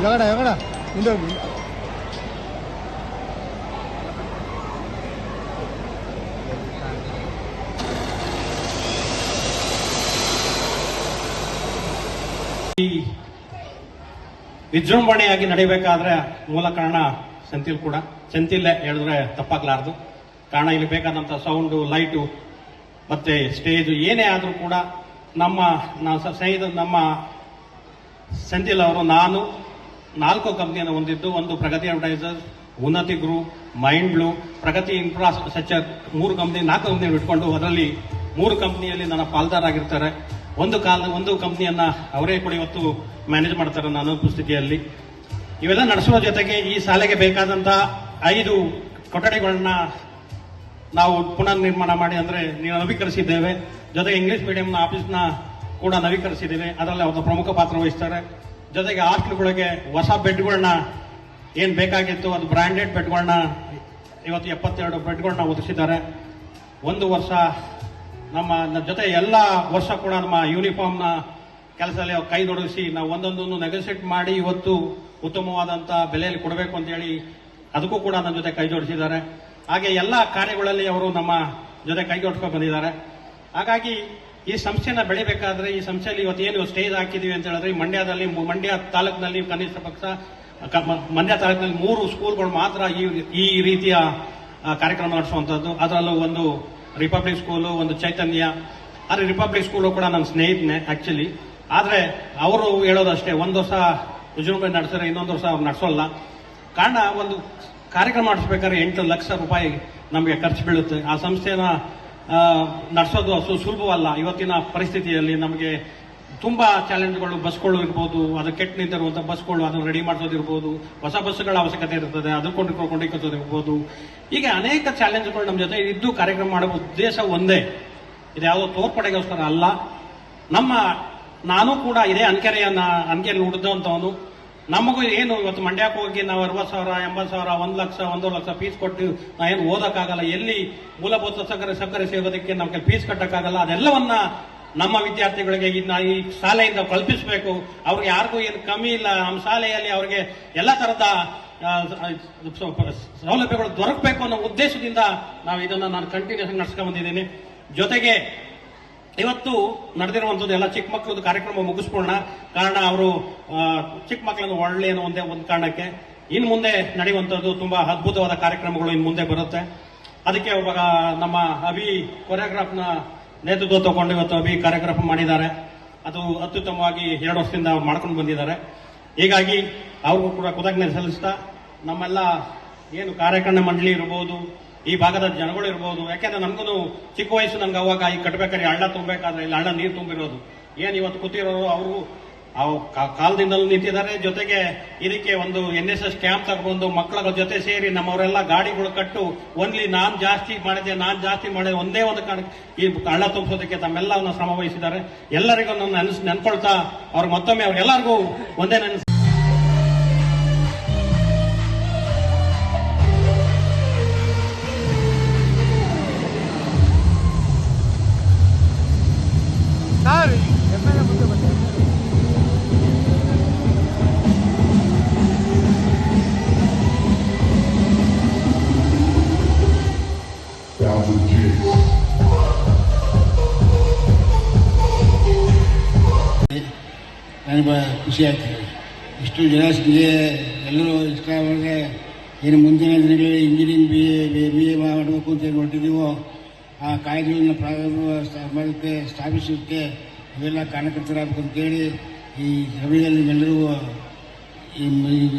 ಎಗಡ ಮುಂದೆ ಈ ವಿಜೃಂಭಣೆಯಾಗಿ ನಡೆಯಬೇಕಾದ್ರೆ ಮೂಲ ಕಾರಣ ಸೆಂಥಿಲ್ ಕೂಡ ಸೆಂಥಿಲ್ಲೇ ಹೇಳಿದ್ರೆ ತಪ್ಪಾಗ್ಲಾರ್ದು. ಕಾರಣ ಇಲ್ಲಿ ಬೇಕಾದಂತ ಸೌಂಡು, ಲೈಟು ಮತ್ತೆ ಸ್ಟೇಜ್ ಏನೇ ಆದ್ರೂ ಕೂಡ ನಮ್ಮ ಸೆಂಥಿಲ್ ಅವರು ನಾನು 4 ಕಂಪ್ನಿಯನ್ನು ಹೊಂದಿದ್ದು. ಒಂದು ಪ್ರಗತಿ ಅಡ್ವರ್ಟೈಸರ್ಸ್, ಉನ್ನತಿ ಗ್ರೂಪ್, ಮೈಂಡ್ ಬ್ಲೂ, ಪ್ರಗತಿ ಇನ್ಫ್ರಾಸ್ಟ್ರಕ್ಚರ್ 3 ಕಂಪ್ನಿ 4 ಕಂಪ್ನಿ ಇಟ್ಕೊಂಡು ಅದರಲ್ಲಿ 3 ಕಂಪ್ನಿಯಲ್ಲಿ ನನ್ನ ಪಾಲ್ದಾರಾಗಿರ್ತಾರೆ. ಒಂದು ಕಂಪ್ನಿಯನ್ನ ಅವರೇ ಕೂಡ ಇವತ್ತು ಮ್ಯಾನೇಜ್ ಮಾಡ್ತಾರೆ ನನ್ನ ಉಪಸ್ಥಿತಿಯಲ್ಲಿ. ಇವೆಲ್ಲ ನಡೆಸುವ ಜೊತೆಗೆ ಈ ಶಾಲೆಗೆ ಬೇಕಾದಂತ 5 ಕೊಠಡಿಗಳನ್ನ ನಾವು ಪುನರ್ ನಿರ್ಮಾಣ ಮಾಡಿ ಅಂದ್ರೆ ನವೀಕರಿಸಿದ್ದೇವೆ. ಜೊತೆಗೆ ಇಂಗ್ಲಿಷ್ ಮೀಡಿಯಂನ ಆಫೀಸ್ನ ಕೂಡ ನವೀಕರಿಸಿದ್ದೇವೆ. ಅದರಲ್ಲಿ ಅವರು ಪ್ರಮುಖ ಪಾತ್ರ ವಹಿಸ್ತಾರೆ. ಜೊತೆಗೆ ಹಾಸ್ಟೆಲ್ಗಳಿಗೆ ಹೊಸ ಬೆಡ್ಗಳನ್ನ ಏನ್ ಬೇಕಾಗಿತ್ತು ಅದು ಬ್ರಾಂಡೆಡ್ ಬೆಡ್ಗಳನ್ನ ಇವತ್ತು 72 ಬೆಡ್ಗಳನ್ನ ಒದಗಿಸಿದ್ದಾರೆ. 1 ವರ್ಷ ನಮ್ಮ ಜೊತೆ ಎಲ್ಲ ವರ್ಷ ಕೂಡ ನಮ್ಮ ಯೂನಿಫಾರ್ಮ್ನ ಕೆಲಸದಲ್ಲಿ ಕೈ ತೊಡಗಿಸಿ ನಾವು ಒಂದೊಂದನ್ನು ನೆಗೋಸಿಯೇಟ್ ಮಾಡಿ ಇವತ್ತು ಉತ್ತಮವಾದಂತ ಬೆಲೆಯಲ್ಲಿ ಕೊಡಬೇಕು ಅಂತ ಹೇಳಿ ಅದಕ್ಕೂ ಕೂಡ ನನ್ನ ಜೊತೆ ಕೈ ಜೋಡಿಸಿದ್ದಾರೆ. ಹಾಗೆ ಎಲ್ಲ ಕಾರ್ಯಗಳಲ್ಲಿ ಅವರು ನಮ್ಮ ಜೊತೆ ಕೈ ಜೋಡಿಸ್ಕೊಂಡು ಬಂದಿದ್ದಾರೆ. ಹಾಗಾಗಿ ಈ ಸಂಸ್ಥೆನ ಬೆಳಿಬೇಕಾದ್ರೆ ಈ ಸಂಸ್ಥೆಯಲ್ಲಿ ಇವತ್ತೇನು ಸ್ಟೇಜ್ ಹಾಕಿದೀವಿ ಅಂತ ಹೇಳಿದ್ರೆ ಮಂಡ್ಯ ತಾಲೂಕಿನಲ್ಲಿ ಕನಿಷ್ಠ ಪಕ್ಷ ಮಂಡ್ಯ ತಾಲೂಕಿನಲ್ಲಿ 3 ಸ್ಕೂಲ್ಗಳು ಮಾತ್ರ ಈ ರೀತಿಯ ಕಾರ್ಯಕ್ರಮ ನಡೆಸುವಂತದ್ದು. ಅದರಲ್ಲೂ ಒಂದು ರಿಪಬ್ಲಿಕ್ ಸ್ಕೂಲು, ಒಂದು ಚೈತನ್ಯ. ಆದ್ರೆ ರಿಪಬ್ಲಿಕ್ ಸ್ಕೂಲು ಕೂಡ ನನ್ನ ಸ್ನೇಹಿತನೇ ಆಕ್ಚುಲಿ. ಆದ್ರೆ ಅವರು ಹೇಳೋದಷ್ಟೇ, 1 ವರ್ಷ ವಿಜೃಂಭಣೆ ನಡೆಸಿದ್ರೆ ಇನ್ನೊಂದು ವರ್ಷ ಅವ್ರು ನಡೆಸೋಲ್ಲ. ಕಾರಣ ಒಂದು ಕಾರ್ಯಕ್ರಮ ನಡೆಸಬೇಕಾದ್ರೆ 8 ಲಕ್ಷ ರೂಪಾಯಿ ನಮಗೆ ಖರ್ಚು ಬೀಳುತ್ತೆ. ಆ ಸಂಸ್ಥೆನ ನಡೆಸೋದು ಅಷ್ಟು ಸುಲಭವಲ್ಲ. ಇವತ್ತಿನ ಪರಿಸ್ಥಿತಿಯಲ್ಲಿ ನಮಗೆ ತುಂಬಾ ಚಾಲೆಂಜ್ಗಳು, ಬಸ್ಗಳು ಇರ್ಬೋದು, ಅದು ಕೆಟ್ಟು ನಿಂತಿರುವಂತಹ ಬಸ್ಗಳು ಅದನ್ನು ರೆಡಿ ಮಾಡಿಸೋದಿರ್ಬೋದು, ಹೊಸ ಬಸ್ಗಳ ಅವಶ್ಯಕತೆ ಇರ್ತದೆ, ಅದು ಕೊಂಡೊಯ್ಕೋದಿರ್ಬೋದು. ಹೀಗೆ ಅನೇಕ ಚಾಲೆಂಜ್ಗಳು ನಮ್ಮ ಜೊತೆ ಇದ್ದು ಕಾರ್ಯಕ್ರಮ ಮಾಡುವ ಉದ್ದೇಶ ಒಂದೇ. ಇದು ಯಾವುದೋ ತೋರ್ಪಡೆಗೋಸ್ಕರ ಅಲ್ಲ. ನಾನು ಕೂಡ ಇದೇ ಅಂಕೆಯಲ್ಲಿ ಉಳಿದಂತವನು. ನಮಗೂ ಏನು ಇವತ್ತು ಮಂಡ್ಯಕ್ಕೆ ಹೋಗಿ ನಾವು 60,000, 80,000, 1 ಲಕ್ಷ, 1.5 ಲಕ್ಷ ಫೀಸ್ ಕೊಟ್ಟು ನಾವೇನು ಓದಕ್ಕಾಗಲ್ಲ. ಎಲ್ಲಿ ಮೂಲಭೂತ ಸೌಕರ್ಯ ಸೇರೋದಕ್ಕೆ ನಮ್ಗೆ ಫೀಸ್ ಕಟ್ಟಕ್ಕಾಗಲ್ಲ. ಅದೆಲ್ಲವನ್ನ ನಮ್ಮ ವಿದ್ಯಾರ್ಥಿಗಳಿಗೆ ಈ ಶಾಲೆಯಿಂದ ಕಲ್ಪಿಸಬೇಕು. ಅವ್ರಿಗೆ ಯಾರಿಗೂ ಏನು ಕಮ್ಮಿ ಇಲ್ಲ. ನಮ್ಮ ಶಾಲೆಯಲ್ಲಿ ಅವ್ರಿಗೆ ಎಲ್ಲ ತರದ ಸೌಲಭ್ಯಗಳು ದೊರಕಬೇಕು ಅನ್ನೋ ಉದ್ದೇಶದಿಂದ ನಾವು ಇದನ್ನ ನಾನು ಕಂಟಿನ್ಯೂಸ್ ನಡೆಸ್ಕೊಂಡು ಬಂದಿದ್ದೀನಿ. ಜೊತೆಗೆ ಇವತ್ತು ನಡೆದಿರುವಂತದ್ದು ಎಲ್ಲ ಚಿಕ್ಕ ಮಕ್ಕಳದ್ದು ಕಾರ್ಯಕ್ರಮ ಮುಗಿಸ್ಕೊಳ್ಳೋಣ. ಕಾರಣ ಅವರು ಚಿಕ್ಕ ಮಕ್ಕಳನ್ನು ಒಳ್ಳೆಯ ಒಂದು ಕಾರಣಕ್ಕೆ ಇನ್ನು ಮುಂದೆ ನಡೆಯುವಂತದ್ದು ತುಂಬಾ ಅದ್ಭುತವಾದ ಕಾರ್ಯಕ್ರಮಗಳು ಇನ್ನು ಮುಂದೆ ಬರುತ್ತೆ. ಅದಕ್ಕೆ ಒಬ್ಬ ನಮ್ಮ ಅಭಿ ಕೊರಿಯೋಗ್ರಾಫ್ನ ನೇತೃತ್ವ ತಗೊಂಡು ಇವತ್ತು ಅಭಿ ಕಾರ್ಯಕ್ರಮ ಮಾಡಿದ್ದಾರೆ. ಅದು ಅತ್ಯುತ್ತಮವಾಗಿ 2 ವರ್ಷದಿಂದ ಅವ್ರು ಮಾಡ್ಕೊಂಡು ಬಂದಿದ್ದಾರೆ. ಹೀಗಾಗಿ ಅವ್ರಿಗೂ ಕೂಡ ಕೃತಜ್ಞತೆ ಸಲ್ಲಿಸ್ತಾ ನಮ್ಮೆಲ್ಲ ಏನು ಕಾರ್ಯಕ್ರಮ ಮಂಡಳಿ ಇರ್ಬೋದು, ಈ ಭಾಗದ ಜನಗಳು ಇರ್ಬೋದು. ಯಾಕೆಂದ್ರೆ ನಮಗೂ ಚಿಕ್ಕ ವಯಸ್ಸು ನಮ್ಗೆ ಅವಾಗ ಈ ಕಟ್ಟಬೇಕಾದ್ರೆ ಹಳ್ಳ ತುಂಬಬೇಕಾದ್ರೆ ಇಲ್ಲಿ ಹಳ್ಳ ನೀರು ತುಂಬಿರೋದು. ಏನ್ ಇವತ್ತು ಕೂತಿರೋರು ಅವರು ಕಾಲದಿಂದಲೂ ನಿಂತಿದ್ದಾರೆ. ಜೊತೆಗೆ ಇದಕ್ಕೆ ಒಂದು NSS ಕ್ಯಾಂಪ್ ತಗೊಂಡು ಮಕ್ಕಳ ಜೊತೆ ಸೇರಿ ನಮ್ಮವರೆಲ್ಲ ಗಾಡಿಗಳು ಕಟ್ಟು ಓನ್ಲಿ ನಾನ್ ಜಾಸ್ತಿ ಮಾಡಿದೆ ಒಂದೇ ಒಂದು ಈ ಹಳ್ಳ ತುಂಬಿಸೋದಕ್ಕೆ ತಮ್ಮೆಲ್ಲವನ್ನ ಶ್ರಮ ವಹಿಸಿದ್ದಾರೆ. ಎಲ್ಲರಿಗೂ ನೆನ್ಕೊಳ್ತಾ ಅವ್ರು ಮತ್ತೊಮ್ಮೆ ಅವ್ರೆಲ್ಲರಿಗೂ ಒಂದೇ ನನಗೆ ಖುಷಿ ಆಗ್ತದೆ. ಇಷ್ಟು ಜನರಿಗೆ ಎಲ್ಲರೂ ಇಷ್ಟ ಮಾಡಿದ್ರೆ ಏನು ಮುಂದಿನ ದಿನಗಳಲ್ಲಿ ಇಂಜಿನಿಯರಿಂಗ್ BA ಮಾಡಬೇಕು ಅಂತ ಏನು ಹೊರಟಿದ್ದೀವೋ ಆ ಕಾಯ್ದೆಗಳನ್ನು ಮಾಡೋಕ್ಕೆ ಸ್ಥಾಪಿಸೋಕ್ಕೆ ಇವೆಲ್ಲ ಕಾರಣಕರ್ತರಾಗಬೇಕು ಅಂತೇಳಿ ಈ ಸಭೆಯಲ್ಲಿ ಎಲ್ಲರೂ ಈ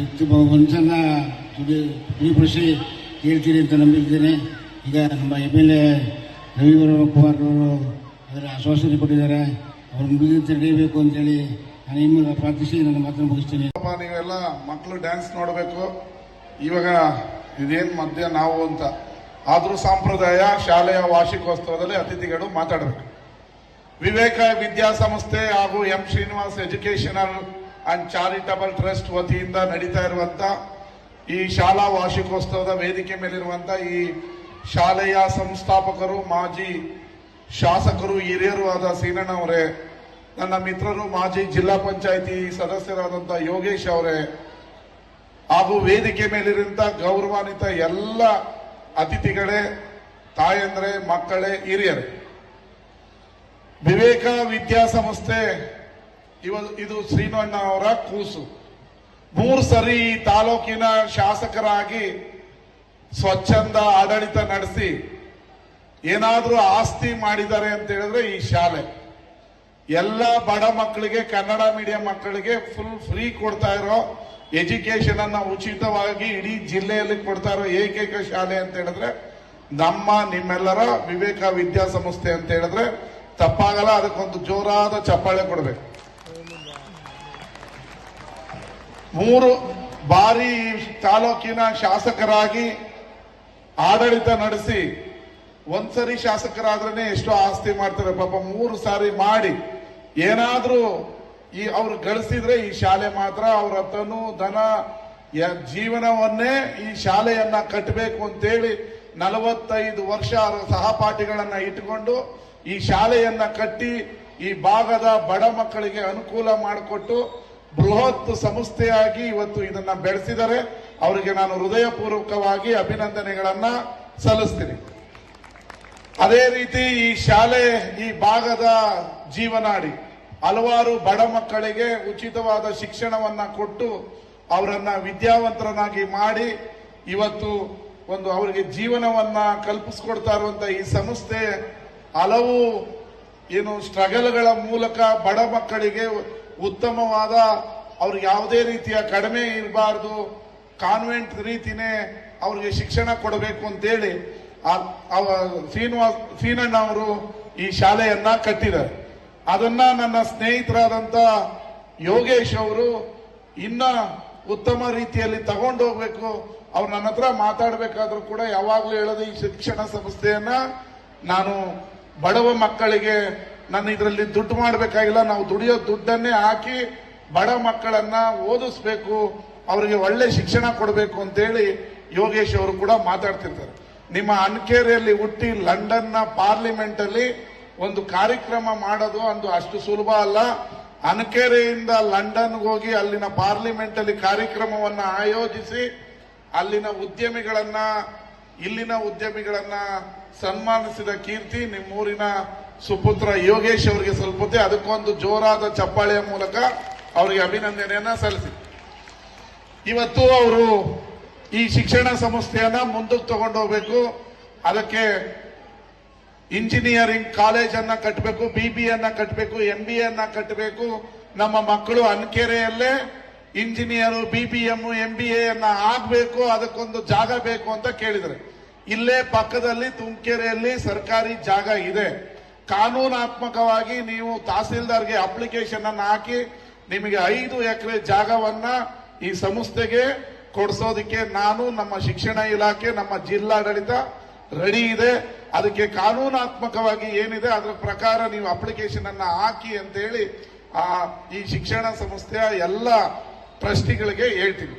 ಮನಸ್ಸನ್ನು ತಿಳಿಪಡಿಸಿ ಹೇಳ್ತೀರಿ ಅಂತ ನಂಬಿದ್ದೇನೆ. ಈಗ ನಮ್ಮ MLA ರವಿಕುಮಾರ್ ಅವರು ಅದರ ಆಶ್ವಾಸನೆ ಕೊಟ್ಟಿದ್ದಾರೆ. ಅವ್ರು ಮುಗಿದಂತೆ ನಡೆಯಬೇಕು ಅಂತೇಳಿ ನಾನು ನಿಮ್ಮ ಪ್ರಾರ್ಥಿಸಿ ನನ್ನ ಮಾತನ್ನು ಮುಗಿಸ್ತೀನಿ. ನೀವೆಲ್ಲ ಮಕ್ಕಳು ಡ್ಯಾನ್ಸ್ ನೋಡಬೇಕು. ಇವಾಗ ಇದೇನು ಮಧ್ಯ ನಾವು ಅಂತ ಆದ್ರೂ ಸಾಂಪ್ರದಾಯ ಶಾಲೆಯ ವಾರ್ಷಿಕೋತ್ಸವದಲ್ಲಿ ಅತಿಥಿಗಳು ಮಾತಾಡಬೇಕು. ವಿವೇಕ ವಿದ್ಯಾಸಂಸ್ಥೆ ಹಾಗೂ M. Srinivas educational and charitable trust ವತಿಯಿಂದ ನಡೀತಾ ಇರುವಂತ ಈ ಶಾಲಾ ವಾರ್ಷಿಕೋತ್ಸವದ ವೇದಿಕೆ ಮೇಲಿರುವಂತ ಈ ಶಾಲೆಯ ಸಂಸ್ಥಾಪಕರು, ಮಾಜಿ ಶಾಸಕರು, ಹಿರಿಯರು ಆದ ಸೀನಣ್ಣ ಅವರೇ, ನನ್ನ ಮಿತ್ರರು, ಮಾಜಿ ಜಿಲ್ಲಾ ಪಂಚಾಯಿತಿ ಸದಸ್ಯರಾದಂತಹ ಯೋಗೇಶ್ ಅವರೇ, ಹಾಗೂ ವೇದಿಕೆ ಮೇಲಿರುವಂತ ಗೌರವಾನ್ವಿತ ಎಲ್ಲ ಅತಿಥಿಗಳೇ, ತಾಯಂದ್ರೆ, ಮಕ್ಕಳೇ, ಹಿರಿಯರೇ, ವಿವೇಕ ವಿದ್ಯಾಸಂಸ್ಥೆ ಇದು ಶ್ರೀನಣ್ಣ ಅವರ ಕೂಸು. 3 ಸರಿ ಈ ತಾಲೂಕಿನ ಶಾಸಕರಾಗಿ ಸ್ವಚ್ಛಂದ ಆಡಳಿತ ನಡೆಸಿ ಏನಾದ್ರೂ ಆಸ್ತಿ ಮಾಡಿದ್ದಾರೆ ಅಂತ ಹೇಳಿದ್ರೆ ಈ ಶಾಲೆ. ಎಲ್ಲ ಬಡ ಮಕ್ಕಳಿಗೆ, ಕನ್ನಡ ಮೀಡಿಯಂ ಮಕ್ಕಳಿಗೆ ಫುಲ್ ಫ್ರೀ ಕೊಡ್ತಾ ಇರೋ ಎಜುಕೇಶನ್ ಅನ್ನ ಉಚಿತವಾಗಿ ಇಡೀ ಜಿಲ್ಲೆಯಲ್ಲಿ ಕೊಡ್ತಾ ಇರೋ ಏಕೈಕ ಶಾಲೆ ಅಂತ ಹೇಳಿದ್ರೆ ನಿಮ್ಮೆಲ್ಲರ ವಿವೇಕ ವಿದ್ಯಾಸಂಸ್ಥೆ ಅಂತ ಹೇಳಿದ್ರೆ ತಪ್ಪಾಗಲ್ಲ. ಅದಕ್ಕೊಂದು ಜೋರಾದ ಚಪ್ಪಾಳೆ ಕೊಡಬೇಕು. 3 ಬಾರಿ ತಾಲೂಕಿನ ಶಾಸಕರಾಗಿ ಆಡಳಿತ ನಡೆಸಿ ಒಂದ್ಸರಿ ಶಾಸಕರಾದ್ರೆ ಎಷ್ಟೋ ಆಸ್ತಿ ಮಾಡ್ತಾರೆ ಪಾಪ. 3 ಸಾರಿ ಮಾಡಿ ಏನಾದ್ರೂ ಅವ್ರು ಗಳಿಸಿದ್ರೆ ಈ ಶಾಲೆ ಮಾತ್ರ ಅವರ ತನು ಧನ ಜೀವನವನ್ನೇ ಈ ಶಾಲೆಯನ್ನ ಕಟ್ಟಬೇಕು ಅಂತೇಳಿ 45 ವರ್ಷ ಸಹಪಾಠಿಗಳನ್ನ ಇಟ್ಟುಕೊಂಡು ಈ ಶಾಲೆಯನ್ನ ಕಟ್ಟಿ ಈ ಭಾಗದ ಬಡ ಮಕ್ಕಳಿಗೆ ಅನುಕೂಲ ಮಾಡಿಕೊಟ್ಟು ಬೃಹತ್ ಸಂಸ್ಥೆಯಾಗಿ ಇವತ್ತು ಇದನ್ನ ಬೆಳೆಸಿದರೆ ಅವರಿಗೆ ನಾನು ಹೃದಯಪೂರ್ವಕವಾಗಿ ಅಭಿನಂದನೆಗಳನ್ನ ಸಲ್ಲಿಸ್ತೀನಿ. ಅದೇ ರೀತಿ ಈ ಶಾಲೆ ಈ ಭಾಗದ ಜೀವನಾಡಿ ಹಲವಾರು ಬಡ ಮಕ್ಕಳಿಗೆ ಉಚಿತವಾದ ಶಿಕ್ಷಣವನ್ನ ಕೊಟ್ಟು ಅವರನ್ನ ವಿದ್ಯಾವಂತರನ್ನಾಗಿ ಮಾಡಿ ಇವತ್ತು ಒಂದು ಅವರಿಗೆ ಜೀವನವನ್ನ ಕಲ್ಪಿಸ್ಕೊಡ್ತಾ ಇರುವಂತ ಈ ಸಂಸ್ಥೆ ಹಲವು ಸ್ಟ್ರಗಲ್ಗಳ ಮೂಲಕ ಬಡ ಮಕ್ಕಳಿಗೆ ಉತ್ತಮವಾದ ಅವ್ರಿಗೆ ಯಾವುದೇ ರೀತಿಯ ಕಡಿಮೆ ಇರಬಾರ್ದು, ಕಾನ್ವೆಂಟ್ ರೀತಿನೇ ಅವ್ರಿಗೆ ಶಿಕ್ಷಣ ಕೊಡಬೇಕು ಅಂತೇಳಿ ಶ್ರೀನಣ್ಣ ಅವರು ಈ ಶಾಲೆಯನ್ನ ಕಟ್ಟಿದ್ದಾರೆ. ಅದನ್ನ ನನ್ನ ಸ್ನೇಹಿತರಾದಂತ ಯೋಗೇಶ್ ಅವರು ಇನ್ನ ಉತ್ತಮ ರೀತಿಯಲ್ಲಿ ತಗೊಂಡು ಹೋಗ್ಬೇಕು. ಅವ್ರು ನನ್ನ ಹತ್ರ ಮಾತಾಡಬೇಕಾದ್ರೂ ಕೂಡ ಯಾವಾಗಲೂ ಹೇಳೋದು ಈ ಶಿಕ್ಷಣ ಸಂಸ್ಥೆಯನ್ನ ನಾನು ಬಡವ ಮಕ್ಕಳಿಗೆ ನಾನು ಇದರಲ್ಲಿ ದುಡ್ಡು ಮಾಡಬೇಕಾಗಿಲ್ಲ, ನಾವು ದುಡಿಯೋ ದುಡ್ಡನ್ನೇ ಹಾಕಿ ಬಡ ಮಕ್ಕಳನ್ನ ಓದಿಸ್ಬೇಕು, ಅವರಿಗೆ ಒಳ್ಳೆ ಶಿಕ್ಷಣ ಕೊಡಬೇಕು ಅಂತೇಳಿ ಯೋಗೇಶ್ ಅವರು ಕೂಡ ಮಾತಾಡ್ತಿರ್ತಾರೆ. ನಿಮ್ಮ ಅನ್ಕೇರಿಯಲ್ಲಿ ಹುಟ್ಟಿ ಲಂಡನ್ನ ಪಾರ್ಲಿಮೆಂಟ್ ಅಲ್ಲಿ ಒಂದು ಕಾರ್ಯಕ್ರಮ ಮಾಡೋದು ಅಷ್ಟು ಸುಲಭ ಅಲ್ಲ. ಅನ್ಕೇರೆಯಿಂದ ಲಂಡನ್ಗೆ ಹೋಗಿ ಅಲ್ಲಿನ ಪಾರ್ಲಿಮೆಂಟ್ ಅಲ್ಲಿ ಕಾರ್ಯಕ್ರಮವನ್ನ ಆಯೋಜಿಸಿ ಅಲ್ಲಿನ ಉದ್ಯಮಿಗಳನ್ನ ಇಲ್ಲಿನ ಉದ್ಯಮಿಗಳನ್ನ ಸನ್ಮಾನಿಸಿದ ಕೀರ್ತಿ ನಿಮ್ಮೂರಿನ ಸುಪುತ್ರ ಯೋಗೇಶ್ ಅವರಿಗೆ ಸಲ್ಪುತ್ತೆ. ಅದಕ್ಕೊಂದು ಜೋರಾದ ಚಪ್ಪಾಳೆಯ ಮೂಲಕ ಅವರಿಗೆ ಅಭಿನಂದನೆಯನ್ನ ಸಲ್ಲಿಸಿ. ಇವತ್ತು ಅವರು ಈ ಶಿಕ್ಷಣ ಸಂಸ್ಥೆಯನ್ನ ಮುಂದಕ್ಕೆ ತಗೊಂಡು ಹೋಗ್ಬೇಕು. ಅದಕ್ಕೆ ಇಂಜಿನಿಯರಿಂಗ್ ಕಾಲೇಜ್ ಅನ್ನ ಕಟ್ಟಬೇಕು, BBA ಅನ್ನ ಕಟ್ಟಬೇಕು, MBA ಅನ್ನ ಕಟ್ಟಬೇಕು. ನಮ್ಮ ಮಕ್ಕಳು ಅನ್ಕೆರೆಯಲ್ಲೇ ಇಂಜಿನಿಯರ್, BBM, MBA ಅನ್ನ ಆಗ್ಬೇಕು, ಅದಕ್ಕೊಂದು ಜಾಗ ಬೇಕು ಅಂತ ಕೇಳಿದ್ರೆ ಇಲ್ಲೇ ಪಕ್ಕದಲ್ಲಿ ತುಮಕೆರೆಯಲ್ಲಿ ಸರ್ಕಾರಿ ಜಾಗ ಇದೆ. ಕಾನೂನಾತ್ಮಕವಾಗಿ ನೀವು ತಹಸೀಲ್ದಾರ್ಗೆ ಅಪ್ಲಿಕೇಶನ್ ಅನ್ನು ಹಾಕಿ ನಿಮಗೆ 5 ಎಕರೆ ಜಾಗವನ್ನ ಈ ಸಂಸ್ಥೆಗೆ ಕೊಡಿಸೋದಕ್ಕೆ ನಾನು, ನಮ್ಮ ಶಿಕ್ಷಣ ಇಲಾಖೆ, ನಮ್ಮ ಜಿಲ್ಲಾಡಳಿತ ರೆಡಿ ಇದೆ. ಅದಕ್ಕೆ ಕಾನೂನಾತ್ಮಕವಾಗಿ ಏನಿದೆ ಅದರ ಪ್ರಕಾರ ನೀವು ಅಪ್ಲಿಕೇಶನ್ ಅನ್ನ ಹಾಕಿ ಅಂತ ಹೇಳಿ ಈ ಶಿಕ್ಷಣ ಸಂಸ್ಥೆಯ ಎಲ್ಲ ಟ್ರಸ್ಟಿಗಳಿಗೆ ಹೇಳ್ತೀನಿ.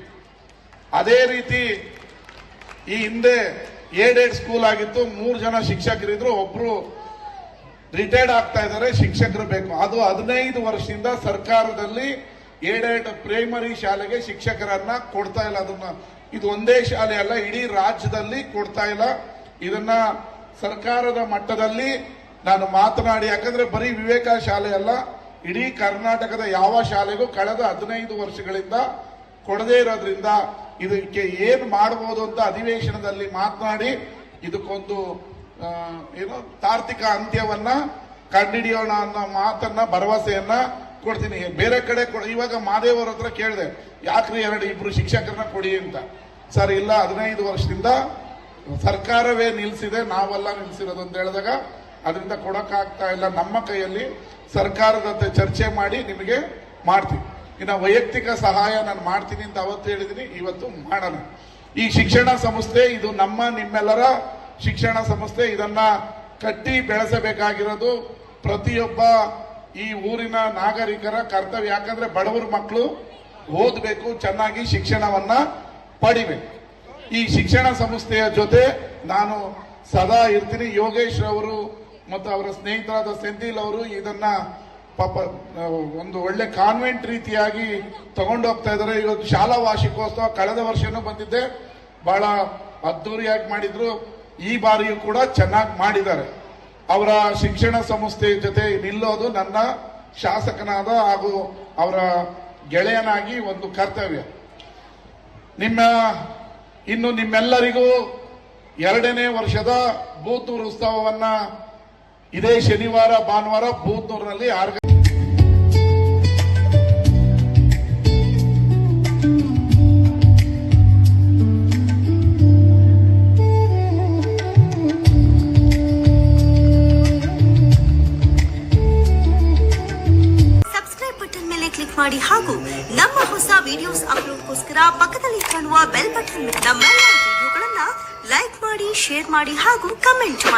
ಅದೇ ರೀತಿ ಈ ಹಿಂದೆ ಏಡೆಡ್ ಸ್ಕೂಲ್ ಆಗಿತ್ತು, 3 ಜನ ಶಿಕ್ಷಕರಿದ್ರು, ಒಬ್ರು ರಿಟೈರ್ಡ್ ಆಗ್ತಾ ಇದ್ದಾರೆ, ಶಿಕ್ಷಕರು ಬೇಕು. ಅದು 15 ವರ್ಷದಿಂದ ಸರ್ಕಾರದಲ್ಲಿ ಏಡೆಡ್ ಪ್ರೈಮರಿ ಶಾಲೆಗೆ ಶಿಕ್ಷಕರನ್ನ ಕೊಡ್ತಾ ಇಲ್ಲ. ಇದು ಒಂದೇ ಶಾಲೆ ಅಲ್ಲ, ಇಡೀ ರಾಜ್ಯದಲ್ಲಿ ಕೊಡ್ತಾ ಇಲ್ಲ. ಇದನ್ನ ಸರ್ಕಾರದ ಮಟ್ಟದಲ್ಲಿ ನಾನು ಮಾತನಾಡಿ, ಯಾಕಂದ್ರೆ ಬರೀ ವಿವೇಕ ಶಾಲೆ ಅಲ್ಲ, ಇಡೀ ಕರ್ನಾಟಕದ ಯಾವ ಶಾಲೆಗೂ ಕಳೆದ 15 ವರ್ಷಗಳಿಂದ ಕೊಡದೇ ಇರೋದ್ರಿಂದ ಇದಕ್ಕೆ ಏನ್ ಮಾಡಬಹುದು ಅಂತ ಅಧಿವೇಶನದಲ್ಲಿ ಮಾತನಾಡಿ ಇದಕ್ಕೊಂದು ತಾರ್ಕಿಕ ಅಂತ್ಯವನ್ನ ಕಂಡುಹಿಡಿಯೋಣ ಅನ್ನೋ ಮಾತನ್ನ, ಭರವಸೆಯನ್ನ ಕೊಡ್ತೀನಿ. ಬೇರೆ ಕಡೆ ಇವಾಗ ಮಾದೇವ್ ಅವ್ರ ಹತ್ರ ಕೇಳಿದೆ, ಯಾಕ್ರಿ 2-2 ಶಿಕ್ಷಕರನ್ನ ಕೊಡಿ ಅಂತ. ಸರ್ ಇಲ್ಲ, 15 ವರ್ಷದಿಂದ ಸರ್ಕಾರವೇ ನಿಲ್ಸಿದೆ, ನಾವೆಲ್ಲ ನಿಲ್ಸಿರೋದು ಅಂತ ಹೇಳಿದಾಗ ಅದರಿಂದ ಕೊಡಕ್ಕಾಗ್ತಾ ಇಲ್ಲ. ನಮ್ಮ ಕೈಯಲ್ಲಿ ಸರ್ಕಾರದ ಜೊತೆ ಚರ್ಚೆ ಮಾಡಿ ನಿಮಗೆ ಮಾಡ್ತೀವಿ. ಇನ್ನು ವೈಯಕ್ತಿಕ ಸಹಾಯ ನಾನು ಮಾಡ್ತೀನಿ ಅಂತ ಅವತ್ತು ಹೇಳಿದೀನಿ, ಇವತ್ತು ಮಾಡೋಣ. ಈ ಶಿಕ್ಷಣ ಸಂಸ್ಥೆ ಇದು ನಿಮ್ಮೆಲ್ಲರ ಶಿಕ್ಷಣ ಸಂಸ್ಥೆ. ಇದನ್ನ ಕಟ್ಟಿ ಬೆಳೆಸಬೇಕಾಗಿರೋದು ಪ್ರತಿಯೊಬ್ಬ ಈ ಊರಿನ ನಾಗರಿಕರ ಕರ್ತವ್ಯ. ಯಾಕಂದ್ರೆ ಬಡವರ ಮಕ್ಕಳು ಓದಬೇಕು, ಚೆನ್ನಾಗಿ ಶಿಕ್ಷಣವನ್ನ ಪಡಿಬೇಕು. ಈ ಶಿಕ್ಷಣ ಸಂಸ್ಥೆಯ ಜೊತೆ ನಾನು ಸದಾ ಇರ್ತೀನಿ. ಯೋಗೇಶ್ ಅವರು ಮತ್ತು ಅವರ ಸ್ನೇಹಿತರಾದ ಸೆಂಥಿಲ್ ಅವರು ಇದನ್ನ ಪಾಪ ಒಂದು ಒಳ್ಳೆ ಕಾನ್ವೆಂಟ್ ರೀತಿಯಾಗಿ ತಗೊಂಡು ಹೋಗ್ತಾ ಇದ್ದಾರೆ. ಇವತ್ತು ಶಾಲಾ ವಾರ್ಷಿಕೋತ್ಸವ ಕಳೆದ ವರ್ಷನೂ ಬಂದಿದ್ದೆ, ಬಹಳ ಅದ್ದೂರಿಯಾಗಿ ಮಾಡಿದ್ರು. ಈ ಬಾರಿಯೂ ಕೂಡ ಚೆನ್ನಾಗಿ ಮಾಡಿದ್ದಾರೆ. ಅವರ ಶಿಕ್ಷಣ ಸಂಸ್ಥೆ ಜೊತೆ ನಿಲ್ಲೋದು ನನ್ನ ಶಾಸಕನಾದ ಹಾಗೂ ಅವರ ಗೆಳೆಯನಾಗಿ ಒಂದು ಕರ್ತವ್ಯ. ಇನ್ನು ನಿಮ್ಮೆಲ್ಲರಿಗೂ 2ನೇ ವರ್ಷದ ಬೂತ್ನೂರು ಉತ್ಸವವನ್ನ ಇದೇ ಶನಿವಾರ ಭಾನುವಾರ ಬೂತ್ನೂರಿನಲ್ಲಿ ಸಬ್ಸ್ಕ್ರೈಬ್ ಬಟನ್ ಮೇಲೆ ಕ್ಲಿಕ್ ಮಾಡಿ ಹಾಗೂ ನಮ್ಮ ಹೊಸ ವಿಡಿಯೋಸ್ ಅಪ್ಲೋಡ್ಗೋಸ್ಕರ ಪಕ್ಕದಲ್ಲಿ ಕಾಣುವ ಬೆಲ್ ಬಟನ್ ನಮ್ಮೆಲ್ಲ ವಿಡಿಯೋಗಳನ್ನ ಲೈಕ್ ಮಾಡಿ, ಶೇರ್ ಮಾಡಿ ಹಾಗೂ ಕಮೆಂಟ್ ಮಾಡಿ.